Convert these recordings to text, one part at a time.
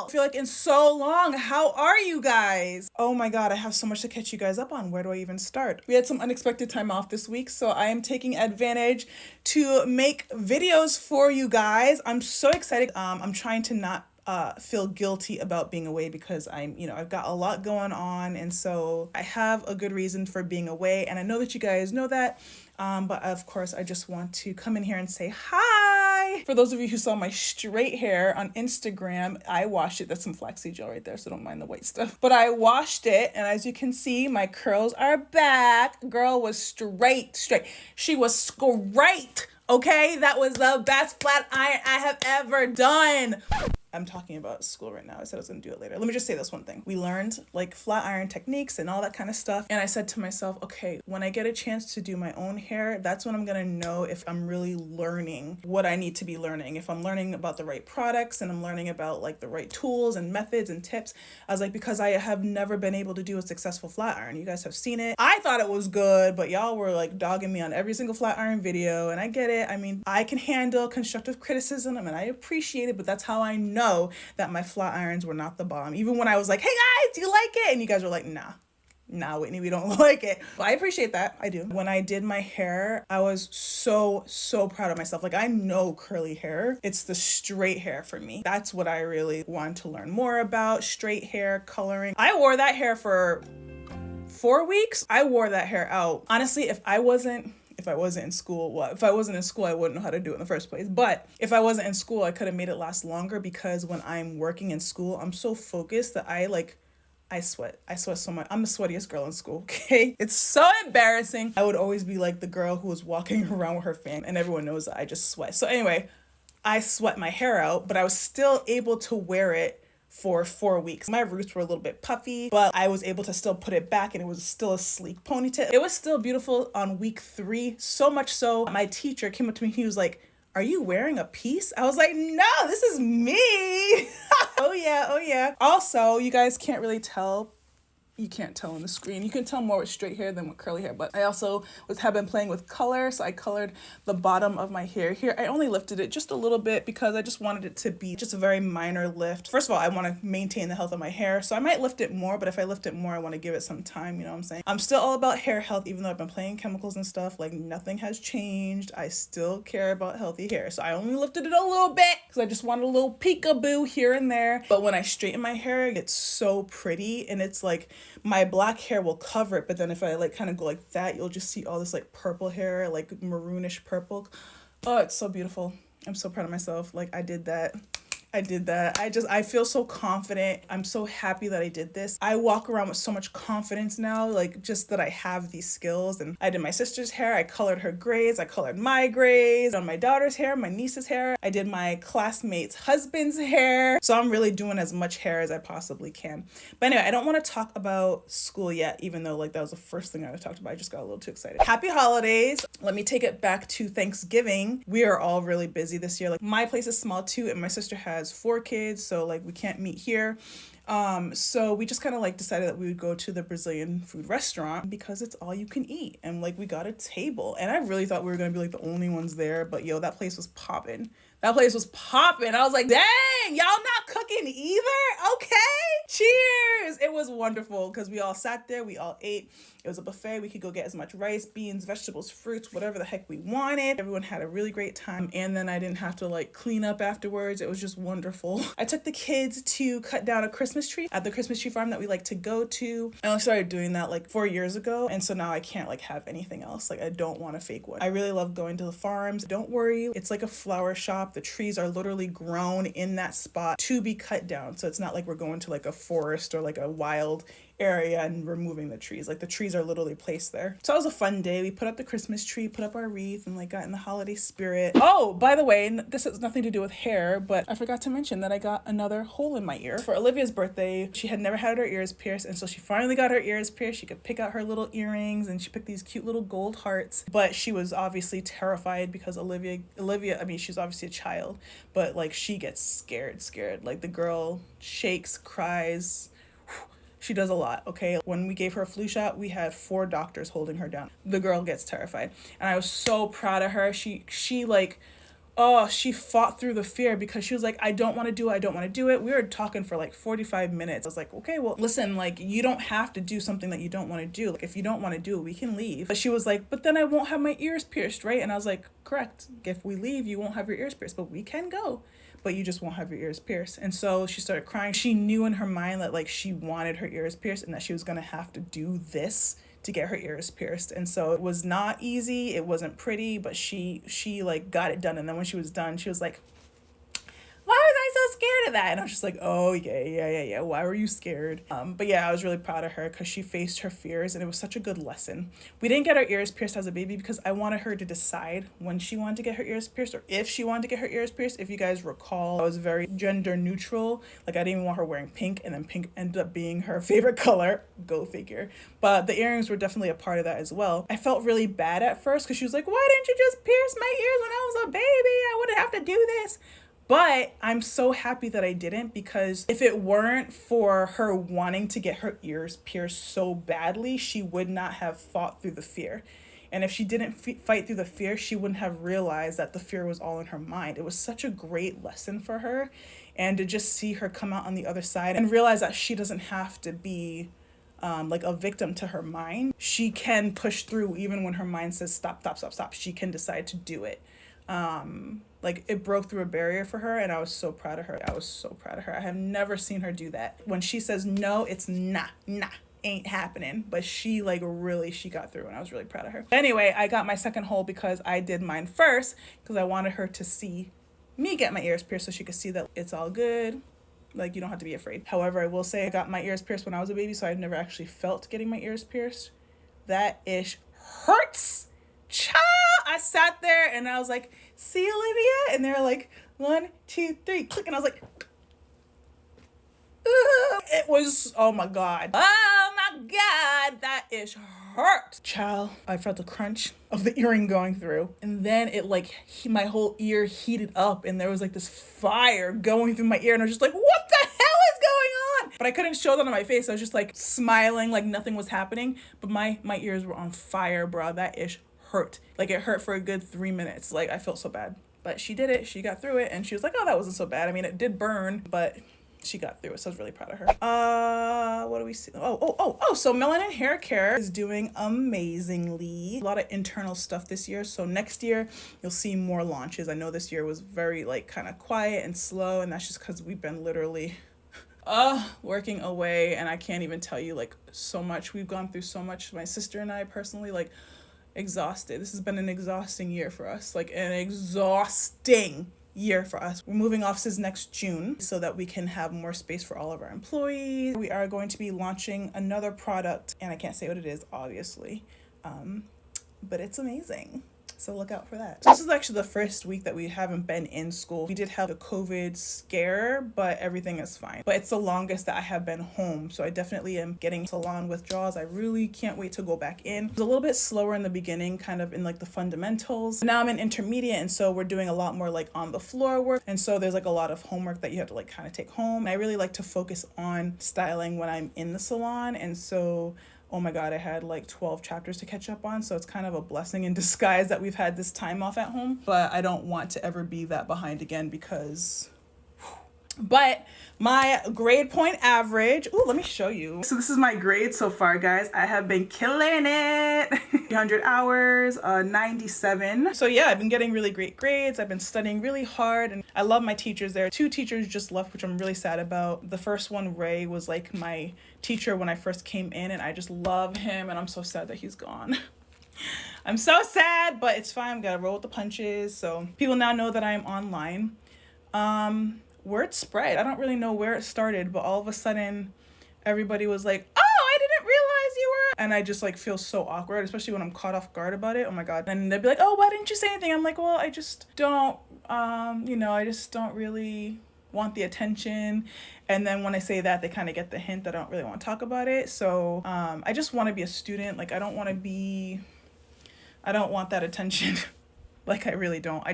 I feel like in so long. How are you guys? Oh my God, I have so much to catch you guys up on. Where do I even start? We had some unexpected time off this week, so I am taking advantage to make videos for you guys. I'm so excited. I'm trying to not feel guilty about being away because I've got a lot going on, and so I have a good reason for being away, and I know that you guys know that. But of course, I just want to come in here and say hi. For those of you who saw my straight hair on Instagram, I washed it. That's some flaxseed gel right there, so don't mind the white stuff. But I washed it, and as you can see, my curls are back. Girl was straight. She was straight. Okay, that was the best flat iron I have ever done. I'm talking about school right now. I said I was gonna do it later. Let me just say this one thing. We learned like flat iron techniques and all that kind of stuff. And I said to myself, okay, when I get a chance to do my own hair, that's when I'm gonna know if I'm really learning what I need to be learning. If I'm learning about the right products and I'm learning about like the right tools and methods and tips. I was like, because I have never been able to do a successful flat iron. You guys have seen it. I thought it was good, but y'all were like dogging me on every single flat iron video. And I get it. I mean, I can handle constructive criticism and I appreciate it, but that's how I know that my flat irons were not the bomb. Even when I was like, hey guys, do you like it? And you guys were like, nah, Whitney, we don't like it. But I appreciate that. I do. When I did my hair, I was so proud of myself. Like, I know curly hair. It's the straight hair for me. That's what I really want to learn more about. Straight hair, coloring. I wore that hair for 4 weeks. I wore that hair out. Honestly, if I wasn't in school, I wouldn't know how to do it in the first place. But if I wasn't in school, I could have made it last longer because when I'm working in school, I'm so focused that I sweat. I sweat so much. I'm the sweatiest girl in school, okay? It's so embarrassing. I would always be like the girl who was walking around with her fan, and everyone knows that I just sweat. So anyway, I sweat my hair out, but I was still able to wear it for 4 weeks. My roots were a little bit puffy, but I was able to still put it back and it was still a sleek ponytail. It was still beautiful on week 3, so much so my teacher came up to me, he was like, are you wearing a piece? I was like, no, this is me. Oh yeah. Also, you guys can't really tell. You can't tell on the screen. You can tell more with straight hair than with curly hair, but I also have been playing with color. So I colored the bottom of my hair here. I only lifted it just a little bit because I just wanted it to be just a very minor lift. First of all, I want to maintain the health of my hair. So I might lift it more, but if I lift it more, I want to give it some time. You know what I'm saying? I'm still all about hair health, even though I've been playing chemicals and stuff. Like nothing has changed. I still care about healthy hair. So I only lifted it a little bit because I just wanted a little peekaboo here and there. But when I straighten my hair, it's so pretty, and it's like, my black hair will cover it, but then if I like kind of go like that, you'll just see all this like purple hair, like maroonish purple. Oh, it's so beautiful. I'm so proud of myself. Like I did that. I feel so confident. I'm so happy that I did this. I walk around with so much confidence now, like just that I have these skills. And I did my sister's hair. I colored her grays. I colored my grays on my daughter's hair, my niece's hair. I did my classmate's husband's hair. So I'm really doing as much hair as I possibly can. But anyway, I don't want to talk about school yet, even though like that was the first thing I talked about. I just got a little too excited. Happy holidays. Let me take it back to Thanksgiving. We are all really busy this year. Like my place is small too, and my sister has 4 kids, so like we can't meet here. So we just kind of like decided that we would go to the Brazilian food restaurant because it's all you can eat, and like we got a table, and I really thought we were gonna be like the only ones there, but yo, that place was popping. I was like, dang, y'all not cooking either? Okay, cheers. It was wonderful because we all sat there, we all ate. It was a buffet. We could go get as much rice, beans, vegetables, fruits, whatever the heck we wanted. Everyone had a really great time. And then I didn't have to like clean up afterwards. It was just wonderful. I took the kids to cut down a Christmas tree at the Christmas tree farm that we like to go to. I only started doing that like 4 years ago. And so now I can't like have anything else. Like I don't want a fake one. I really love going to the farms. Don't worry. It's like a flower shop. The trees are literally grown in that spot to be cut down. So it's not like we're going to like a forest or like a wild area and removing the trees. Like the trees are literally placed there. So it was a fun day. We put up the Christmas tree, put up our wreath, and like got in the holiday spirit. Oh, by the way, this has nothing to do with hair, but I forgot to mention that I got another hole in my ear. For Olivia's birthday, she had never had her ears pierced, and so she finally got her ears pierced. She could pick out her little earrings, and she picked these cute little gold hearts, but she was obviously terrified because Olivia, I mean, she's obviously a child, but like she gets scared. Like the girl shakes, cries. She does a lot, okay? When we gave her a flu shot, we had 4 doctors holding her down. The girl gets terrified. And I was so proud of her. She like, oh, she fought through the fear because she was like, I don't want to do it. I don't want to do it. We were talking for like 45 minutes. I was like, okay, well, listen, like, you don't have to do something that you don't want to do. Like, if you don't want to do it, we can leave. But she was like, but then I won't have my ears pierced, right? And I was like, correct. If we leave, you won't have your ears pierced, but we can go. But you just won't have your ears pierced. And so she started crying. She knew in her mind that like she wanted her ears pierced and that she was going to have to do this to get her ears pierced. And so it was not easy. It wasn't pretty, but she like got it done. And then when she was done, she was like, why was I so scared of that? And I was just like, oh, yeah. Why were you scared? But yeah, I was really proud of her because she faced her fears and it was such a good lesson. We didn't get our ears pierced as a baby because I wanted her to decide when she wanted to get her ears pierced or if she wanted to get her ears pierced. If you guys recall, I was very gender neutral. Like, I didn't even want her wearing pink, and then pink ended up being her favorite color. Go figure. But the earrings were definitely a part of that as well. I felt really bad at first because she was like, why didn't you just pierce my ears when I was a baby? I wouldn't have to do this. But I'm so happy that I didn't, because if it weren't for her wanting to get her ears pierced so badly, she would not have fought through the fear. And if she didn't fight through the fear, she wouldn't have realized that the fear was all in her mind. It was such a great lesson for her. And to just see her come out on the other side and realize that she doesn't have to be like a victim to her mind. She can push through even when her mind says stop. She can decide to do it. Like, it broke through a barrier for her, and I was so proud of her. I have never seen her do that. When she says no, it's nah, ain't happening. But she got through, and I was really proud of her. Anyway, I got my second hole because I did mine first, because I wanted her to see me get my ears pierced so she could see that it's all good. Like, you don't have to be afraid. However, I will say I got my ears pierced when I was a baby, so I've never actually felt getting my ears pierced. That ish hurts. Cha! I sat there and I was like, see, Olivia? And they were like, 1, 2, 3, click. And I was like, ugh. It was, oh my God, that ish hurt. Child, I felt the crunch of the earring going through. And then it my whole ear heated up and there was like this fire going through my ear. And I was just like, what the hell is going on? But I couldn't show that on my face. I was just like smiling like nothing was happening. But my ears were on fire, bro. That ish hurt. Like, it hurt for a good 3 minutes. Like, I felt so bad. But she did it. She got through it. And she was like, oh, that wasn't so bad. I mean, it did burn, but she got through it. So I was really proud of her. What do we see? So Melanin Hair Care is doing amazingly. A lot of internal stuff this year. So next year, you'll see more launches. I know this year was very, kind of quiet and slow. And that's just because we've been literally working away. And I can't even tell you, so much. We've gone through so much. My sister and I personally, exhausted. This has been an exhausting year for us. An exhausting year for us. We're moving offices next June so that we can have more space for all of our employees. We are going to be launching another product, and I can't say what it is, obviously, but it's amazing. So look out for that. So this is actually the first week that we haven't been in school. We did have a COVID scare, but everything is fine. But it's the longest that I have been home. So I definitely am getting salon withdrawals. I really can't wait to go back in. It was a little bit slower in the beginning, kind of in the fundamentals. Now I'm in intermediate, and so we're doing a lot more on the floor work. And so there's a lot of homework that you have to kind of take home. I really like to focus on styling when I'm in the salon. And so, oh my God, I had 12 chapters to catch up on. So it's kind of a blessing in disguise that we've had this time off at home. But I don't want to ever be that behind again because... But my grade point average, let me show you. So this is my grade so far, guys. I have been killing it. 300 hours, 97. So yeah, I've been getting really great grades. I've been studying really hard, and I love my teachers there. 2 teachers just left, which I'm really sad about. The first one, Ray, was my teacher when I first came in, and I just love him, and I'm so sad that he's gone. I'm so sad, but it's fine. I'm gonna roll with the punches. So people now know that I'm online. Word spread. I don't really know where it started, but all of a sudden everybody was like, oh, I didn't realize you were, and I just feel so awkward, especially when I'm caught off guard about it. Oh my God. And they'd be like, oh, why didn't you say anything? I'm like, well, I just don't, I just don't really want the attention. And then when I say that, they kind of get the hint that I don't really want to talk about it. So I just want to be a student. I don't want that attention. I really don't. I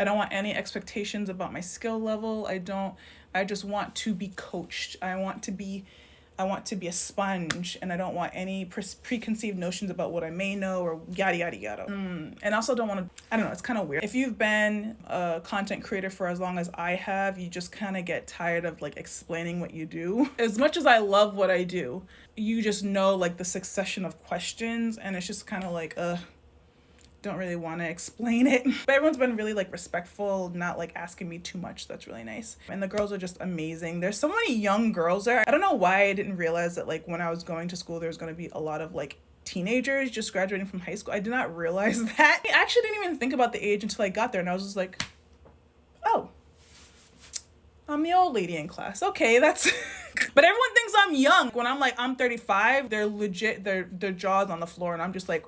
don't want any expectations about my skill level. I just want to be coached. I want to be I want to be a sponge, and I don't want any preconceived notions about what I may know or yada yada yada. And also don't want to, I don't know, it's kind of weird. If you've been a content creator for as long as I have, you just kind of get tired of like explaining what you do. As much as I love what I do, you just know like the succession of questions, and it's just kind of like don't really want to explain it. But everyone's been really like respectful, not like asking me too much. That's really nice. And the girls are just amazing. There's so many young girls there. I don't know why I didn't realize that like when I was going to school, there's going to be a lot of like teenagers just graduating from high school. I did not realize that. I actually didn't even think about the age until I got there, and I was just like, oh, I'm the old lady in class. Okay, that's but everyone thinks I'm young. When I'm like, I'm 35, they're legit, their jaws on the floor, and I'm just like,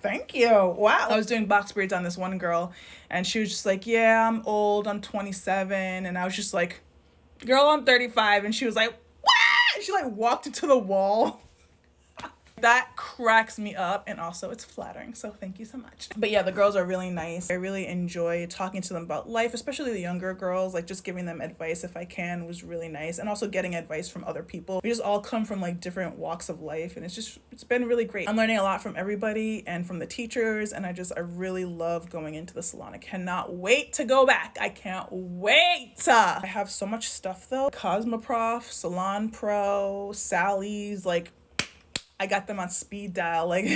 thank you. Wow. I was doing box braids on this one girl, and she was just like, yeah, I'm old, I'm 27. And I was just like, girl, I'm 35. And she was like, what? She like walked into the wall. That cracks me up, and also it's flattering, so thank you so much. But yeah, the girls are really nice. I really enjoy talking to them about life, especially the younger girls. Like just giving them advice if I can was really nice, and also getting advice from other people. We just all come from like different walks of life, and it's been really great. I'm learning a lot from everybody and from the teachers, and I really love going into the salon. I cannot wait to go back. I can't wait. I have so much stuff though. Cosmoprof, Salon Pro, Sally's, like I got them on speed dial. Like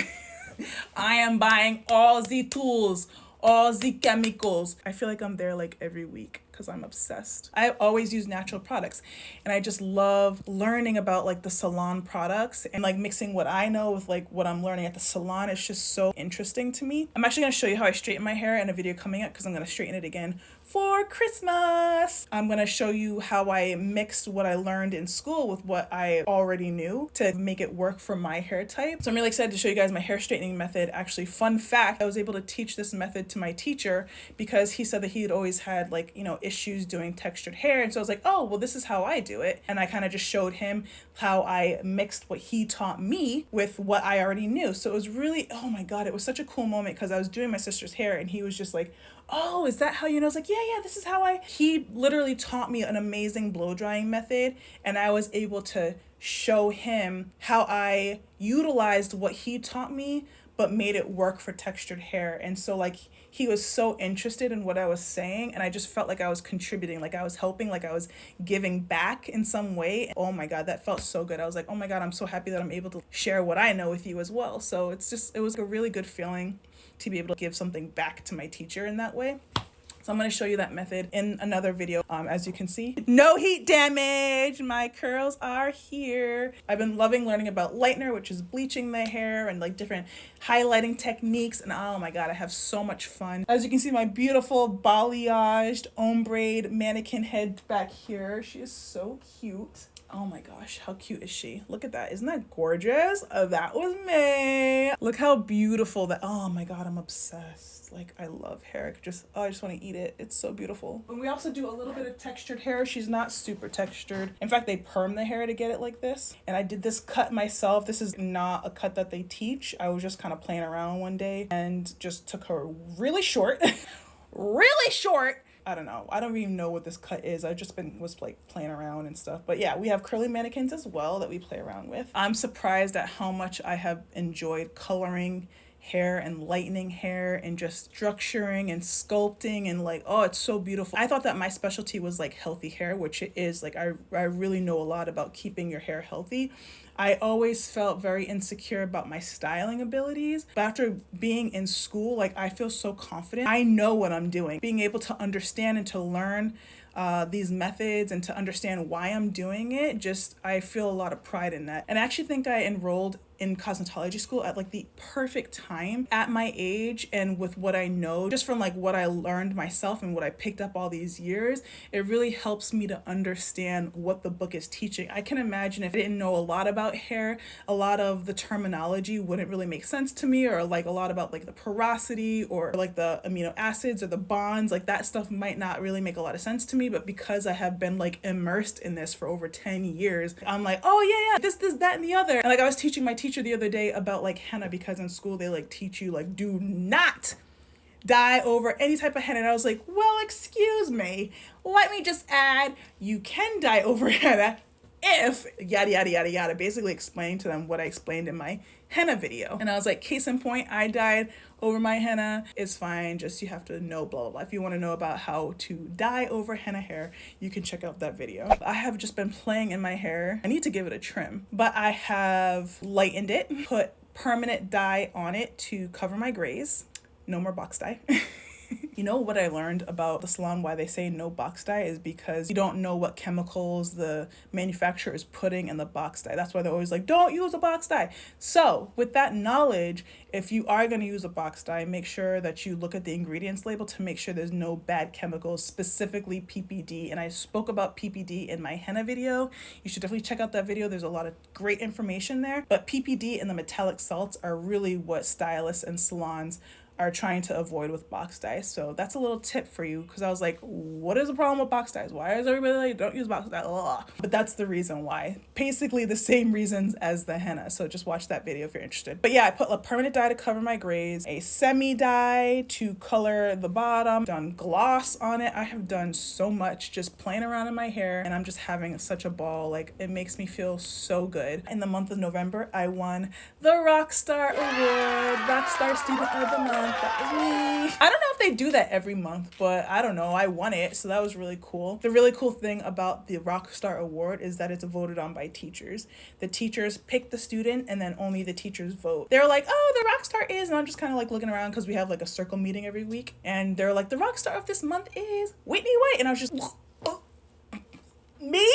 I am buying all the tools, all the chemicals. I feel like I'm there like every week because I'm obsessed. I always use natural products, and I just love learning about like the salon products and like mixing what I know with like what I'm learning at the salon. It's just so interesting to me. I'm actually going to show you how I straighten my hair in a video coming up because I'm going to straighten it again for Christmas. I'm going to show you how I mixed what I learned in school with what I already knew to make it work for my hair type. So I'm really excited to show you guys my hair straightening method. Actually, fun fact, I was able to teach this method to my teacher because he said that he had always had like, you know, issues doing textured hair. And so I was like, oh, well, this is how I do it. And I kind of just showed him how I mixed what he taught me with what I already knew. So it was really, oh my God, it was such a cool moment because I was doing my sister's hair and he was just like, oh, is that how you know? I was like, yeah, this is how he literally taught me an amazing blow drying method. And I was able to show him how I utilized what he taught me, but made it work for textured hair. And so like, he was so interested in what I was saying, and I just felt like I was contributing, like I was helping, like I was giving back in some way. Oh my God, that felt so good. I was like, oh my God, I'm so happy that I'm able to share what I know with you as well. So it was a really good feeling to be able to give something back to my teacher in that way. So I'm going to show you that method in another video. As you can see, no heat damage. My curls are here. I've been loving learning about lightener, which is bleaching the hair, and like different highlighting techniques. And oh my God, I have so much fun. As you can see, my beautiful balayaged ombre mannequin head back here. She is so cute. Oh my gosh, how cute is she? Look at that. Isn't that gorgeous? That was me. Look how beautiful that. Oh my God, I'm obsessed. Like I love hair. I just want to eat it. It's so beautiful. And we also do a little bit of textured hair. She's not super textured. In fact, they perm the hair to get it like this. And I did this cut myself. This is not a cut that they teach. I was just kind of playing around one day and just took her really short, really short. I don't know. I don't even know what this cut is. I just was like playing around and stuff. But yeah, we have curly mannequins as well that we play around with. I'm surprised at how much I have enjoyed coloring hair and lightening hair and just structuring and sculpting and like, oh, it's so beautiful. I thought that my specialty was like healthy hair, which it is. Like I really know a lot about keeping your hair healthy. I always felt very insecure about my styling abilities. But after being in school, like I feel so confident. I know what I'm doing. Being able to understand and to learn these methods and to understand why I'm doing it, I feel a lot of pride in that. And I actually think I enrolled in cosmetology school at like the perfect time at my age and with what I know, just from like what I learned myself and what I picked up all these years. It really helps me to understand what the book is teaching. I can imagine if I didn't know a lot about hair, a lot of the terminology wouldn't really make sense to me, or like a lot about like the porosity or like the amino acids or the bonds, like that stuff might not really make a lot of sense to me. But because I have been like immersed in this for over 10 years, I'm like, oh yeah, this, that, and the other. And like I was teaching my teacher the other day about like henna, because in school they like teach you like, do not dye over any type of henna. And I was like, well, excuse me, let me just add, you can dye over henna if yada yada yada yada, basically explaining to them what I explained in my henna video. And I was like, case in point, I dyed over my henna. It's fine, just you have to know blah blah blah. If you want to know about how to dye over henna hair, you can check out that video. I have just been playing in my hair. I need to give it a trim, but I have lightened it, put permanent dye on it to cover my grays. No more box dye. You know what I learned about the salon, why they say no box dye, is because you don't know what chemicals the manufacturer is putting in the box dye. That's why they're always like, don't use a box dye. So with that knowledge, if you are going to use a box dye, make sure that you look at the ingredients label to make sure there's no bad chemicals, specifically PPD. And I spoke about PPD in my henna video. You should definitely check out that video. There's a lot of great information there. But PPD and the metallic salts are really what stylists and salons are trying to avoid with box dyes. So that's a little tip for you, because I was like, what is the problem with box dyes? Why is everybody like, don't use box dye? Ugh. But that's the reason why. Basically the same reasons as the henna. So just watch that video if you're interested. But yeah, I put a permanent dye to cover my grays, a semi dye to color the bottom, done gloss on it. I have done so much just playing around in my hair, and I'm just having such a ball. Like, it makes me feel so good. In the month of November, I won the Rockstar Award, Rockstar Student of the Month. That was me. I don't know if they do that every month, but I don't know. I won it, so that was really cool. The really cool thing about the Rockstar Award is that it's voted on by teachers. The teachers pick the student, and then only the teachers vote. They're like, oh, the Rockstar is, and I'm just kind of like looking around because we have like a circle meeting every week, and they're like, the Rockstar of this month is Whitney White, and I was just, me?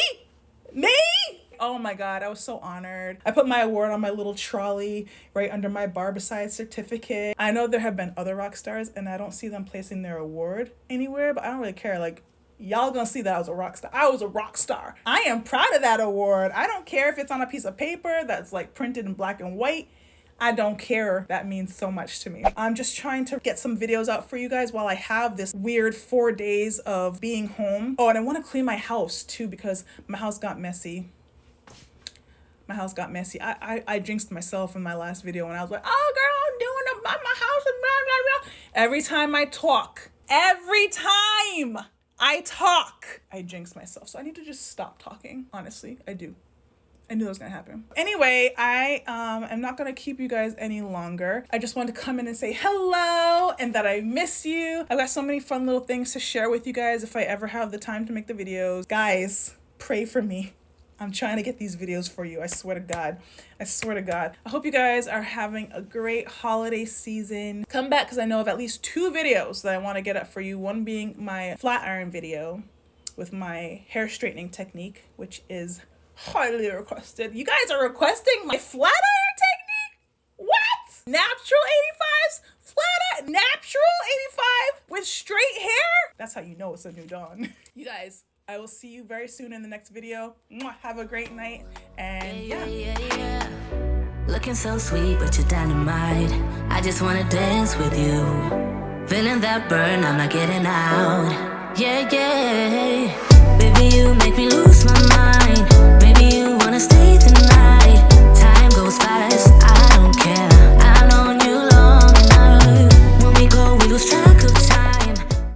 Oh my God, I was so honored. I put my award on my little trolley right under my Barbicide certificate. I know there have been other rock stars, and I don't see them placing their award anywhere, but I don't really care. Like, y'all gonna see that I was a rock star. I was a rock star. I am proud of that award. I don't care if it's on a piece of paper that's like printed in black and white. I don't care. That means so much to me. I'm just trying to get some videos out for you guys while I have this weird 4 days of being home. Oh, and I want to clean my house too, because my house got messy. I jinxed myself in my last video when I was like, oh girl, I'm doing my house and blah, blah, blah. Every time I talk, I jinx myself. So I need to just stop talking. Honestly, I do. I knew that was gonna happen. Anyway, I am not gonna keep you guys any longer. I just wanted to come in and say hello and that I miss you. I've got so many fun little things to share with you guys if I ever have the time to make the videos. Guys, pray for me. I'm trying to get these videos for you. I swear to God. I hope you guys are having a great holiday season. Come back, because I know of at least 2 videos that I want to get up for you. One being my flat iron video with my hair straightening technique, which is highly requested. You guys are requesting my flat iron technique? What? Natural 85s? Flat iron? Natural 85 with straight hair? That's how you know it's a new dawn. You guys, I will see you very soon in the next video. Have a great night, and yeah. Looking so sweet, but you're dynamite. I just wanna dance with you. Feeling that burn, I'm not getting out. Yeah. Baby, you make me lose